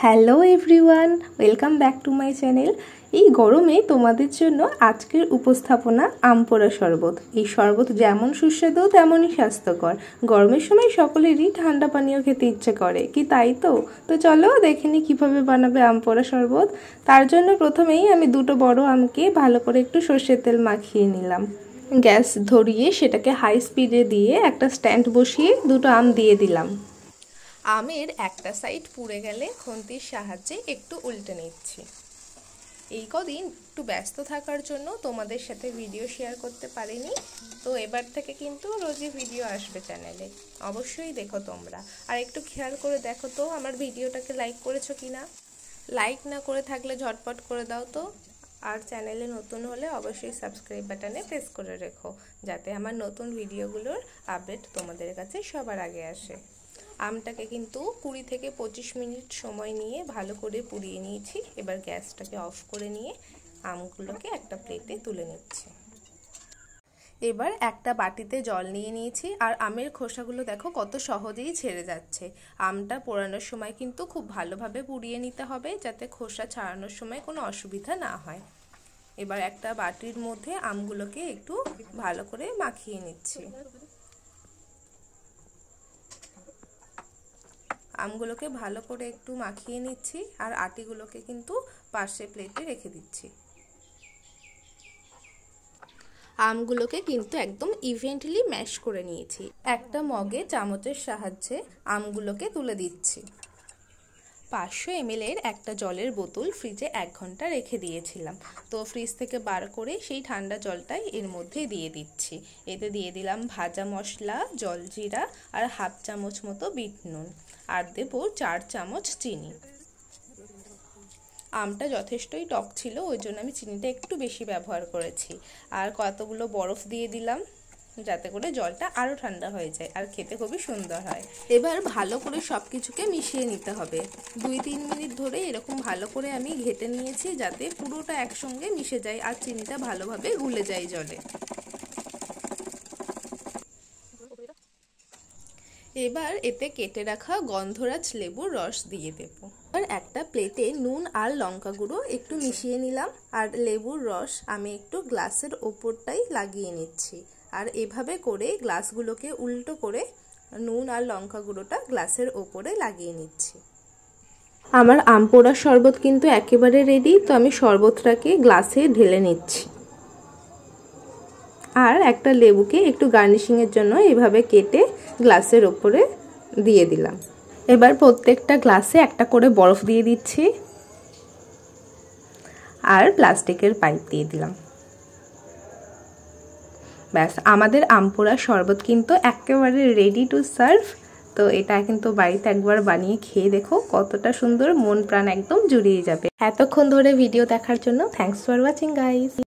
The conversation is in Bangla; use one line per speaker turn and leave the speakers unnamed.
Hello everyone, welcome back to my channel. এই গরমে তোমাদের জন্য আজকের উপস্থাপনা আম পোড়া শরবত। এই শরবত যেমন সুস্বাদু তেমনই স্বাস্থ্যকর। গরমের সময় সকলেরই ঠান্ডা পানীয় খেতে ইচ্ছে করে, কি তাই তো? তো চলো দেখে নিই কীভাবে বানাবে আম পোড়া শরবত। তার জন্য প্রথমেই আমি দুটো বড় আমকে ভালো করে একটু সর্ষের তেল মাখিয়ে নিলাম। গ্যাস ধরিয়ে সেটাকে হাই স্পিডে দিয়ে একটা স্ট্যান্ড বসিয়ে দুটো আম দিয়ে দিলাম। আমের একটা সাইড পুড়ে গেলে খুন্তির সাহায্যে একটু উল্টে নিচ্ছি। এই কদিন একটু ব্যস্ত থাকার জন্য তোমাদের সাথে ভিডিও শেয়ার করতে পারিনি, তো এবার থেকে কিন্তু রোজই ভিডিও আসবে চ্যানেলে, অবশ্যই দেখো তোমরা। আর একটু খেয়াল করে দেখো তো আমার ভিডিওটাকে লাইক করেছো কিনা। লাইক না করে থাকলে ঝটপট করে দাও তো। আর চ্যানেলে নতুন হলে অবশ্যই সাবস্ক্রাইব বাটনে প্রেস করে রেখো, যাতে আমার নতুন ভিডিওগুলোর আপডেট তোমাদের কাছে সবার আগে আসে। আমটাকে কিন্তু 20 থেকে 25 মিনিট সময় নিয়ে ভালো করে পুড়িয়ে নিয়েছি। এবার গ্যাসটাকে অফ করে নিয়ে আমগুলোকে একটা প্লেটে তুলে নিচ্ছি। এবার একটা বাটিতে জল নিয়ে নিয়েছি, আর আমের খোসাগুলো দেখো কত সহজেই ছেড়ে যাচ্ছে। আমটা পোড়ানোর সময় কিন্তু খুব ভালোভাবে পুড়িয়ে নিতে হবে, যাতে খোসা ছাড়ানোর সময় কোনো অসুবিধা না হয়। এবার একটা বাটির মধ্যে আমগুলোকে একটু ভালো করে মাখিয়ে নিচ্ছি। আমগুলোকে ভালো করে একটু মাখিয়ে নিচ্ছি, আর আটিগুলোকে কিন্তু পাশে প্লেটে রেখে দিচ্ছি। আমগুলোকে কিন্তু একদম ইভেন্টলি ম্যাশ করে নিয়েছি। একটা মগে চামচের সাহায্যে আমগুলোকে তুলে দিচ্ছি। 500 ml এর একটা জলের বোতল ফ্রিজে 1 ঘন্টা রেখে দিয়েছিলাম, তো ফ্রিজ থেকে বার করে সেই ঠান্ডা জলটাই এর মধ্যে দিয়ে দিচ্ছি। এতে দিয়ে দিলাম ভাজা মশলা, জলজিরা আর হাফ চামচ মতো বিট নুন, আর দেবো 4 চামচ চিনি। আমটা যথেষ্টই টক ছিল, ওই জন্য আমি চিনিটা একটু বেশি ব্যবহার করেছি। আর কতগুলো বরফ দিয়ে দিলাম, যাতে করে জলটা আরও ঠান্ডা হয়ে যায় আর খেতে খুবই সুন্দর হয়। এবার ভালো করে সব কিছুকে মিশিয়ে নিতে হবে। 2-3 মিনিট ধরে এরকম ভালো করে আমি ঘেটে নিয়েছি, যাতে পুরোটা একসঙ্গে মিশে যায় আর চিনিটা ভালোভাবে গুলে যায় জলে। এবার এতে কেটে রাখা গন্ধরাজ লেবুর রস দিয়ে দেব। আর একটা প্লেটে নুন আর লঙ্কা গুঁড়ো একটু মিশিয়ে নিলাম, আর লেবুর রস আমি একটু গ্লাসের ওপরটাই লাগিয়ে নিচ্ছি। আর এভাবে করে গ্লাসগুলোকে উল্টো করে নুন আর লঙ্কা গুঁড়োটা গ্লাসের ওপরে লাগিয়ে নিচ্ছি। আমার আম পোড়ার শরবত কিন্তু একেবারে রেডি, তো আমি শরবতটাকে গ্লাসে ঢেলে নিচ্ছি। আর একটা লেবুকে একটু গার্নিশিংয়ের জন্য এভাবে কেটে গ্লাসের ওপরে দিয়ে দিলাম। এবার প্রত্যেকটা গ্লাসে একটা করে বরফ দিয়ে দিচ্ছি, আর প্লাস্টিকের পাইপ দিয়ে দিলাম। ব্যাস, আমাদের আম পোড়া শরবত কিন্তু একেবারে রেডি টু সার্ভ। তো এটা কিন্তু বাড়িতে একবার বানিয়ে খেয়ে দেখো, কতটা সুন্দর, মন প্রাণ একদম জুড়িয়ে যাবে। এতক্ষণ ধরে ভিডিও দেখার জন্য থ্যাঙ্কস ফর ওয়াচিং গাইস।